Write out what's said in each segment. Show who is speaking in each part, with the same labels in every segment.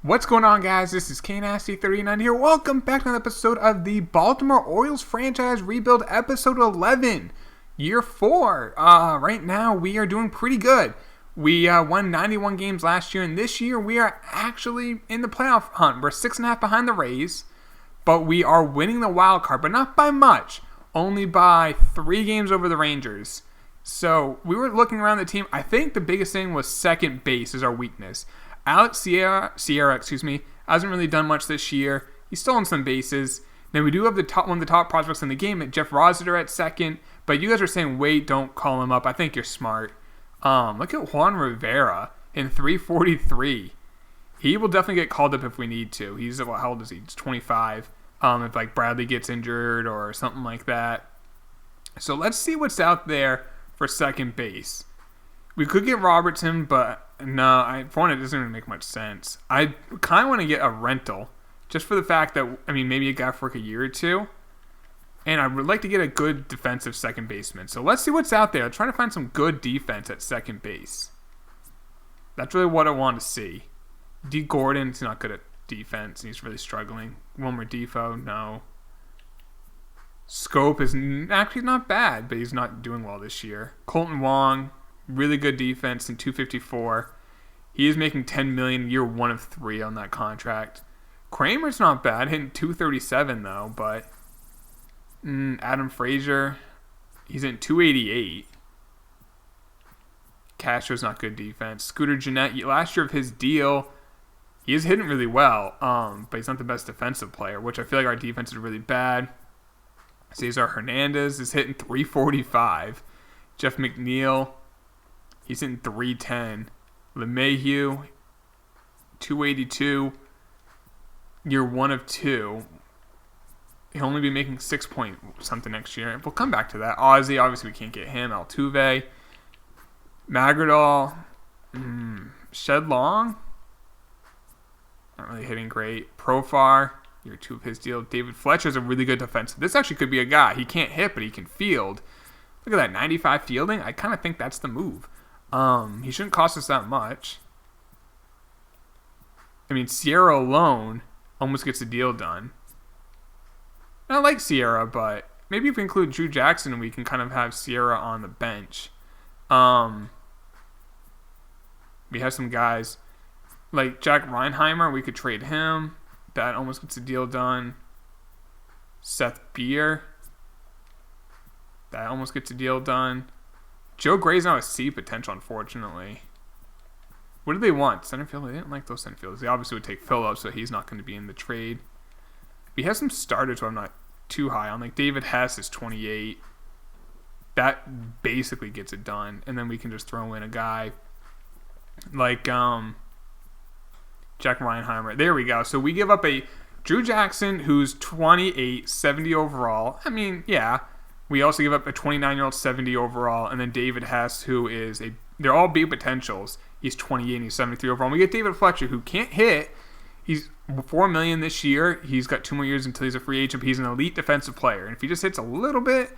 Speaker 1: What's going on, guys? This is KNasty39 here. Welcome back to another episode of the Baltimore Orioles franchise rebuild, episode 11, year 4. Right now, we are doing pretty good. We won 91 games last year, and this year we are actually in the playoff hunt. We're 6.5 behind the Rays, but we are winning the wild card, but not by much. Only by 3 games over the Rangers. So we were looking around the team. I think the biggest thing was second base is our weakness. Alex Sierra, hasn't really done much this year. He's stolen some bases. Then we do have one of the top prospects in the game, Jeff Rossiter at second. But you guys are saying, wait, don't call him up. I think you're smart. Look at Juan Rivera in 343. He will definitely get called up if we need to. How old is he? He's 25. If Bradley gets injured or something like that. So let's see what's out there for second base. We could get Robertson, but no, for one, it doesn't really make much sense. I kind of want to get a rental, just for the fact that, maybe a guy for like a year or two. And I would like to get a good defensive second baseman. So let's see what's out there. I'm trying to find some good defense at second base. That's really what I want to see. D. Gordon's not good at defense, and he's really struggling. Wilmer Defoe, no. Scope is actually not bad, but he's not doing well this year. Colton Wong, really good defense in 254. He is making $10 million year 1 of 3 on that contract. Kramer's not bad, hitting 237 though, but Adam Frazier, he's in 288. Castro's not good defense. Scooter Gennett, last year of his deal, he is hitting really well, but he's not the best defensive player, which I feel like our defense is really bad. Cesar Hernandez is hitting 345. Jeff McNeil, he's hitting 310. LeMahieu, 282. Year 1 of 2. He'll only be making 6 point something next year. We'll come back to that. Ozzy, obviously we can't get him. Altuve. Magradol. Shed Long. Not really hitting great. Profar. Year 2 of his deal. David Fletcher's a really good defensive. This actually could be a guy. He can't hit, but he can field. Look at that, 95 fielding. I kind of think that's the move. He shouldn't cost us that much. Sierra alone almost gets the deal done. And I like Sierra, but maybe if we include Drew Jackson, we can kind of have Sierra on the bench. We have some guys like Jack Reinheimer. We could trade him. That almost gets the deal done. Seth Beer. That almost gets a deal done. Joe Gray's now a C potential, unfortunately. What do they want? Center field? They didn't like those center fielders. They obviously would take Phillips, so he's not going to be in the trade. We have some starters who I'm not too high on. Like David Hess is 28. That basically gets it done. And then we can just throw in a guy like Jack Reinheimer. There we go. So we give up a Drew Jackson, who's 28, 70 overall. Yeah. We also give up a 29-year-old 70 overall, and then David Hess, who is they're all big potentials. He's 28 and he's 73 overall. And we get David Fletcher, who can't hit. He's $4 million this year. He's got 2 more years until he's a free agent, but he's an elite defensive player. And if he just hits a little bit,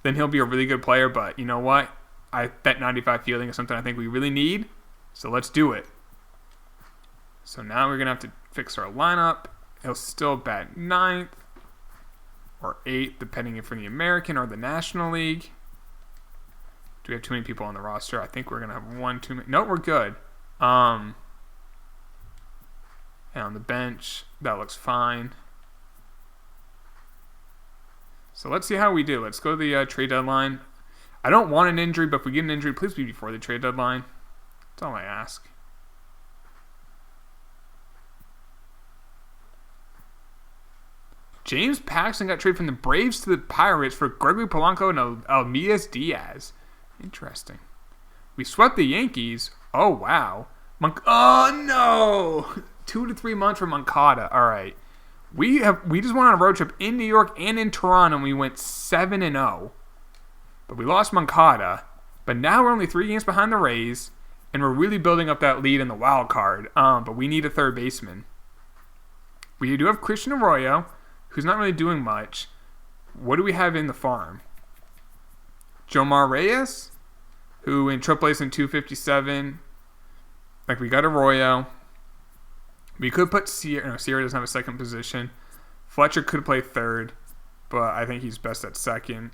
Speaker 1: then he'll be a really good player. But you know what? That 95 fielding is something I think we really need. So let's do it. So now we're going to have to fix our lineup. He'll still bat 9th. Or 8th, depending if we're in the American or the National League. Do we have too many people on the roster? I think we're going to have 1 too many. No, we're good. And on the bench, that looks fine. So let's see how we do. Let's go to the trade deadline. I don't want an injury, but if we get an injury, please be before the trade deadline. That's all I ask. James Paxton got traded from the Braves to the Pirates for Gregory Polanco and Almides Diaz. Interesting. We swept the Yankees. Oh, wow. Oh, no. 2 to 3 months for Moncada. All right. We just went on a road trip in New York and in Toronto, and we went 7-0. But we lost Moncada. But now we're only 3 games behind the Rays, and we're really building up that lead in the wild card. But we need a third baseman. We do have Christian Arroyo, who's not really doing much. What do we have in the farm? Jomar Reyes, who in AAA is in 257. We got Arroyo. We could put Sierra. No, Sierra doesn't have a second position. Fletcher could play third, but I think he's best at second.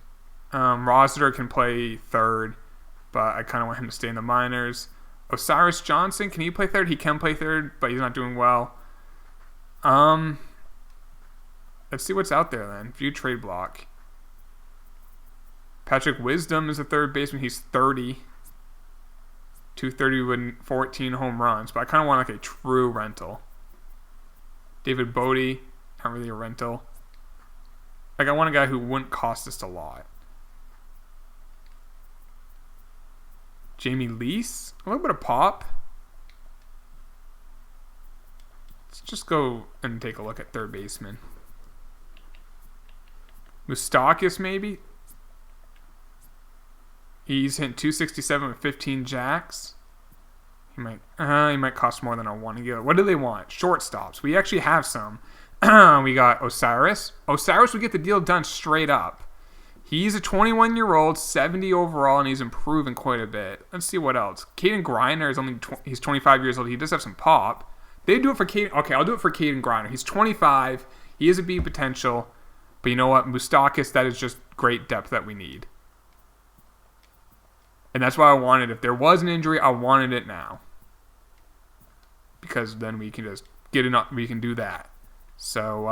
Speaker 1: Rossiter can play third, but I kind of want him to stay in the minors. Osiris Johnson, can he play third? He can play third, but he's not doing well. Let's see what's out there then. View trade block. Patrick Wisdom is a third baseman. He's 30. 230 with 14 home runs, but I kind of want like a true rental. David Bodie, not really a rental. Like I want a guy who wouldn't cost us a lot. Jamie Lease, a little bit of pop. Let's just go and take a look at third baseman. Moustakis maybe. He's hitting 267 with 15 jacks. He might cost more than I want to get. What do they want? Shortstops. We actually have some. We got Osiris. Osiris would get the deal done straight up. He's a 21-year-old, 70 overall, and he's improving quite a bit. Let's see what else. Caden Griner is he's 25 years old. He does have some pop. They do it for Caden. Okay, I'll do it for Caden Griner. He's 25. He has a B potential. But you know what? Moustakis, that is just great depth that we need. And that's why I wanted, if there was an injury, I wanted it now. Because then we can just get it up, we can do that. So,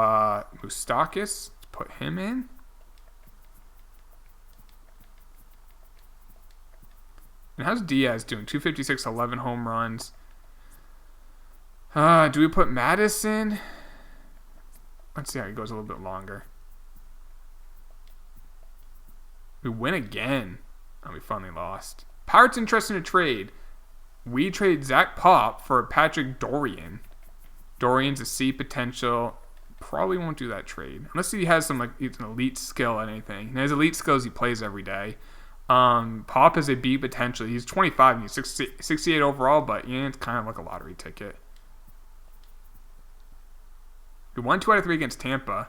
Speaker 1: Moustakis, let's put him in. And how's Diaz doing? 256, 11 home runs. Do we put Madison? Let's see how he goes a little bit longer. We win again. Oh, we finally lost. Pirates interested in a trade. We trade Zach Pop for Patrick Dorian. Dorian's a C potential. Probably won't do that trade. Unless he has some, like, he's an elite skill at anything. And his elite skills he plays every day. Pop is a B potential. He's 25 and he's 68 overall, but yeah, it's kind of like a lottery ticket. We won 2 out of 3 against Tampa. All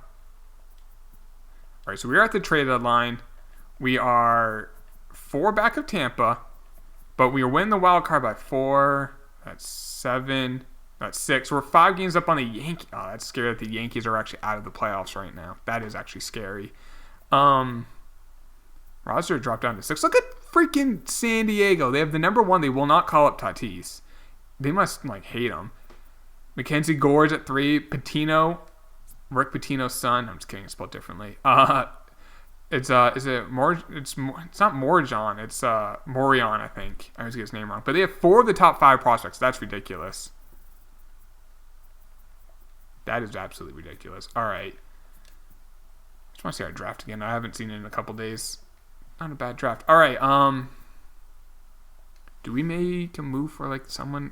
Speaker 1: right, so we're at the trade deadline. We are 4 back of Tampa, but we are winning the wild card by 4. That's 7. That's 6. We're 5 games up on the Yankees. Oh, that's scary that the Yankees are actually out of the playoffs right now. That is actually scary. Roster dropped down to 6. Look at freaking San Diego. They have the number 1. They will not call up Tatis. They must like hate him. Mackenzie Gore's at 3. Patino, Rick Pitino's son. I'm just kidding. It's spelled differently. It's not Morjon, it's Morion, I think. I always get his name wrong. But they have 4 of the top 5 prospects. That's ridiculous. That is absolutely ridiculous. All right. Just want to see our draft again. I haven't seen it in a couple days. Not a bad draft. All right. Do we make a move for like someone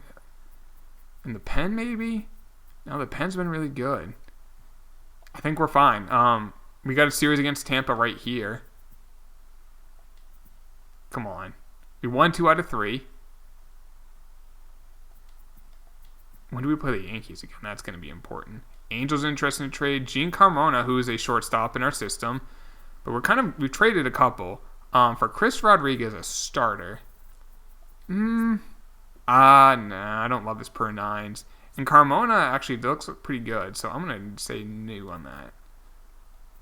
Speaker 1: in the pen maybe? No, the pen's been really good. I think we're fine. We got a series against Tampa right here. Come on. We won 2 out of 3. When do we play the Yankees again? That's going to be important. Angels interested in trade. Gene Carmona, who is a shortstop in our system. But we traded a couple. For Chris Rodriguez, a starter. Nah, I don't love his per 9s. And Carmona actually looks pretty good, so I'm going to say new on that.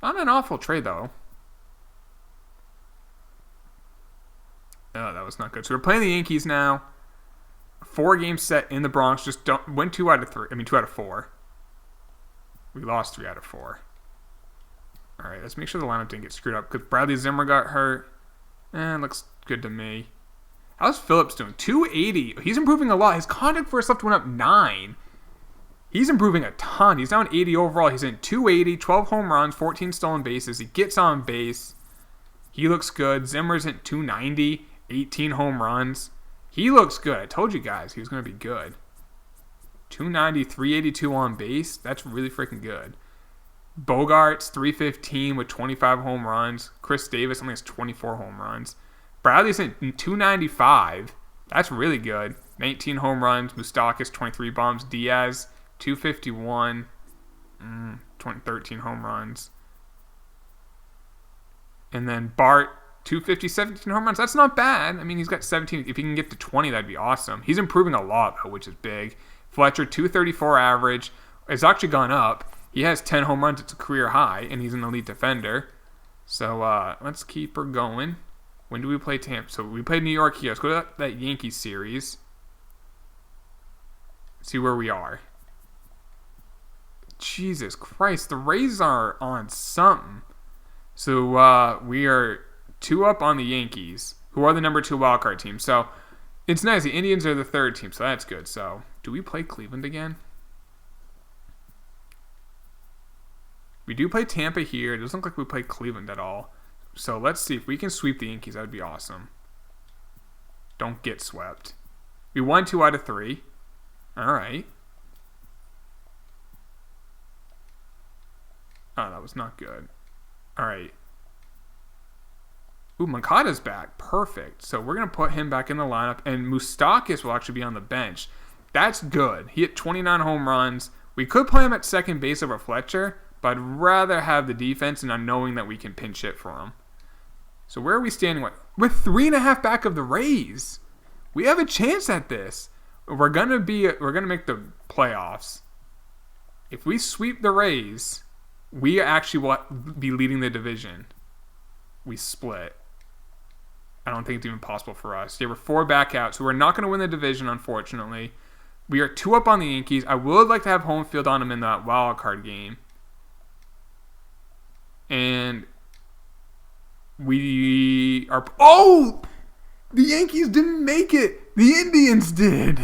Speaker 1: Not an awful trade, though. Oh, that was not good. So we're playing the Yankees now. 4 games set in the Bronx. Just win 2 out of 3. 2 out of 4. We lost 3 out of 4. All right, let's make sure the lineup didn't get screwed up because Bradley Zimmer got hurt. Looks good to me. How's Phillips doing? 280. He's improving a lot. His contact first left went up 9. He's improving a ton. He's down 80 overall. He's in 280, 12 home runs, 14 stolen bases. He gets on base. He looks good. Zimmer's at 290, 18 home runs. He looks good. I told you guys he was going to be good. 290, 382 on base. That's really freaking good. Bogart's 315 with 25 home runs. Chris Davis only has 24 home runs. Bradley's at 295. That's really good. 19 home runs. Moustakis, 23 bombs. Diaz, 251. 13 home runs. And then Bart, 250, 17 home runs. That's not bad. He's got 17. If he can get to 20, that'd be awesome. He's improving a lot, though, which is big. Fletcher, 234 average. It's actually gone up. He has 10 home runs. It's a career high, and he's an elite defender. So let's keep her going. When do we play Tampa? So we played New York here. Let's go to that Yankees series. See where we are. Jesus Christ, the Rays are on something. So we are 2 up on the Yankees, who are the number 2 wildcard team. So it's nice. The Indians are the 3rd team, so that's good. So do we play Cleveland again? We do play Tampa here. It doesn't look like we play Cleveland at all. So let's see if we can sweep the Yankees. That would be awesome. Don't get swept. We won 2 out of 3. All right. Oh, that was not good. All right. Ooh, Moncada's back. Perfect. So we're going to put him back in the lineup. And Moustakas will actually be on the bench. That's good. He hit 29 home runs. We could play him at second base over Fletcher, but I'd rather have the defense and knowing that we can pinch hit for him. So where are we standing? We're 3.5 back of the Rays. We have a chance at this. We're gonna make the playoffs. If we sweep the Rays, we actually will be leading the division. We split. I don't think it's even possible for us. Yeah, we're 4 back out, so we're not going to win the division, unfortunately. We are 2 up on the Yankees. I would like to have home field on them in that wild card game. And we are... Oh! The Yankees didn't make it. The Indians did.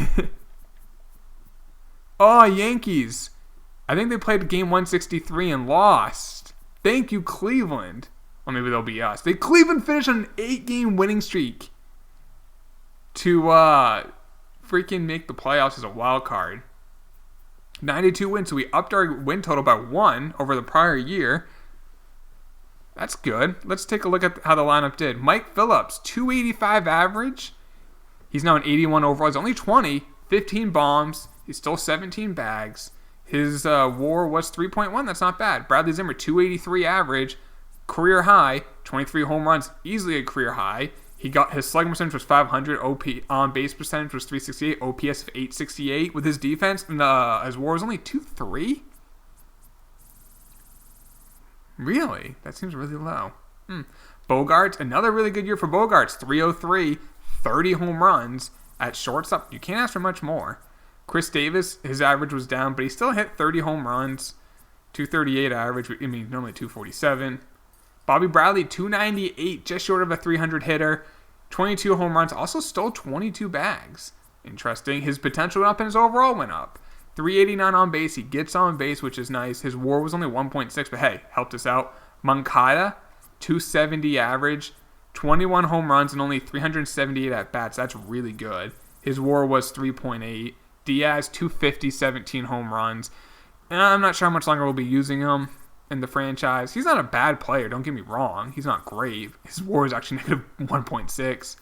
Speaker 1: Oh, Yankees. I think they played game 163 and lost. Thank you, Cleveland. Or maybe they'll be us. Cleveland finished on an 8-game winning streak to freaking make the playoffs as a wild card. 92 wins, so we upped our win total by 1 over the prior year. That's good. Let's take a look at how the lineup did. Mike Phillips, 285 average. He's now an 81 overall. He's only 20, 15 bombs. He's still 17 bags. His WAR was 3.1. That's not bad. Bradley Zimmer, 283 average. Career high, 23 home runs, easily a career high. He got his slugging percentage was 500, OP on base percentage was 368, OPS of 868 with his defense, and his WAR was only 2.3. Really? That seems really low. Bogarts, another really good year for Bogarts. 303, 30 home runs at shortstop. You can't ask for much more. Chris Davis, his average was down, but he still hit 30 home runs. 238 average. I mean, normally 247. Bobby Bradley, 298, just short of a 300 hitter. 22 home runs, also stole 22 bags. Interesting. His potential went up and his overall went up. 389 on base. He gets on base, which is nice. His WAR was only 1.6, but hey, helped us out. Moncada, 270 average, 21 home runs, and only 378 at-bats. That's really good. His WAR was 3.8. Diaz, 250, 17 home runs. And I'm not sure how much longer we'll be using him in the franchise. He's not a bad player, don't get me wrong. He's not great. His WAR is actually negative 1.6.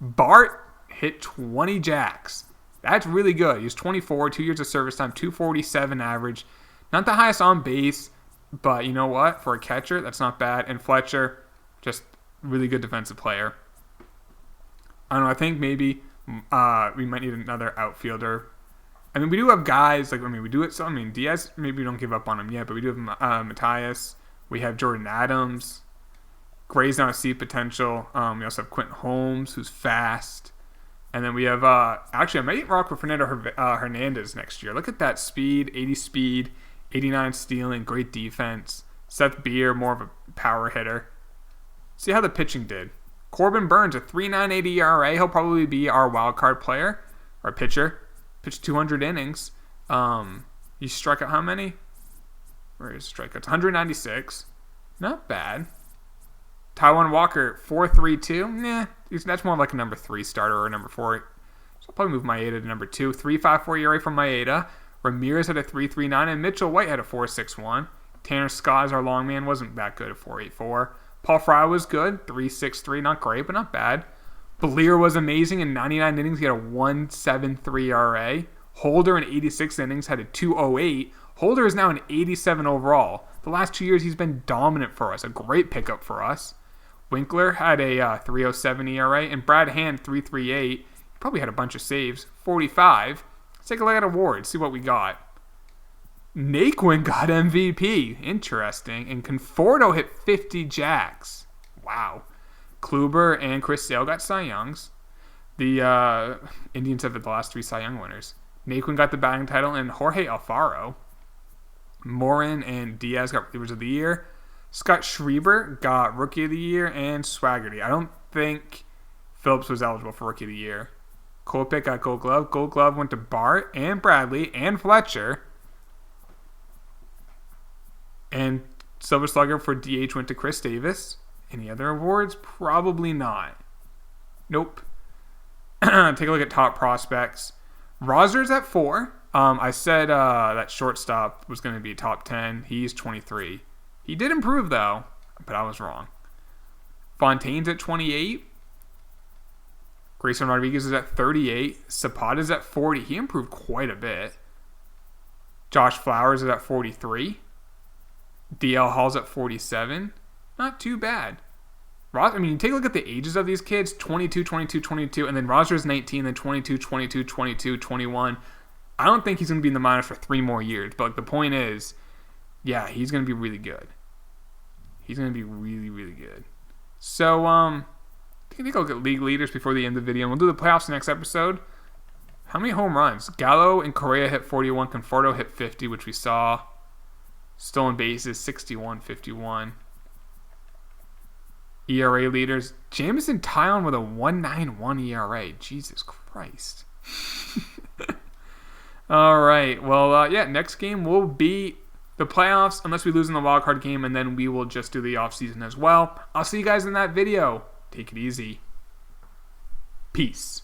Speaker 1: Bart hit 20 jacks. That's really good. He was 24, 2 years of service time, 247 average. Not the highest on base, but you know what? For a catcher, that's not bad. And Fletcher, just really good defensive player. I don't know. I think maybe we might need another outfielder. I mean, we do have guys, we do it. So, Diaz, maybe we don't give up on him yet, but we do have Matthias. We have Jordan Adams. Gray's now a C potential. We also have Quentin Holmes, who's fast. And then we have, actually, I might rock with Fernando Hernandez next year. Look at that speed, 80 speed, 89 stealing, great defense. Seth Beer, more of a power hitter. See how the pitching did. Corbin Burns, a 3.98 ERA. He'll probably be our wild card player, or pitcher. Pitched 200 innings. He struck out how many? Where is strikeouts? 196. Not bad. Taiwan Walker, 4.32. Nah, that's more like a number 3 starter or a number 4. So I'll probably move Maeda to number 2. 3.54 ERA from Maeda. Ramirez had a 3.39, and Mitchell White had a 4.61. Tanner Scott, as our long man, wasn't that good at 4.84. Paul Fry was good, 3.63. Not great, but not bad. Belier was amazing in 99 innings. He had a 1.73 ERA. Holder in 86 innings had a 2.08. Holder is now an 87 overall. The last 2 years, he's been dominant for us. A great pickup for us. Winkler had a 3.07 ERA, and Brad Hand 3.38. He probably had a bunch of saves. 45. Let's take a look at awards, see what we got. Naquin got MVP. Interesting. And Conforto hit 50 jacks. Wow. Kluber and Chris Sale got Cy Youngs. The Indians have the last 3 Cy Young winners. Naquin got the batting title, and Jorge Alfaro. Morin and Diaz got Relievers of the Year. Scott Schreiber got Rookie of the Year, and Swaggerty. I don't think Phillips was eligible for Rookie of the Year. Kolpick got Gold Glove. Gold Glove went to Bart and Bradley and Fletcher. And Silver Slugger for DH went to Chris Davis. Any other awards? Probably not. Nope. Take a look at top prospects. Rosner's at 4. I said that shortstop was going to be top 10. He's 23. He did improve, though, but I was wrong. Fontaine's at 28. Grayson Rodriguez is at 38. Zapata's at 40. He improved quite a bit. Josh Flowers is at 43. DL Hall's at 47. Not too bad. I mean, take a look at the ages of these kids. 22, 22, 22. And then Rosner's 19, then 22, 22, 22, 21. I don't think he's going to be in the minors for 3 more years. But the point is, yeah, he's going to be really good. He's going to be really, really good. So, take a look at league leaders before the end of the video. And we'll do the playoffs next episode. How many home runs? Gallo and Correa hit 41. Conforto hit 50, which we saw. Stolen bases, 61, 51. ERA leaders. Jamison Tyone with a 1.91 ERA. Jesus Christ. All right. Well, yeah, next game will be the playoffs unless we lose in the wild card game, and then we will just do the offseason as well. I'll see you guys in that video. Take it easy. Peace.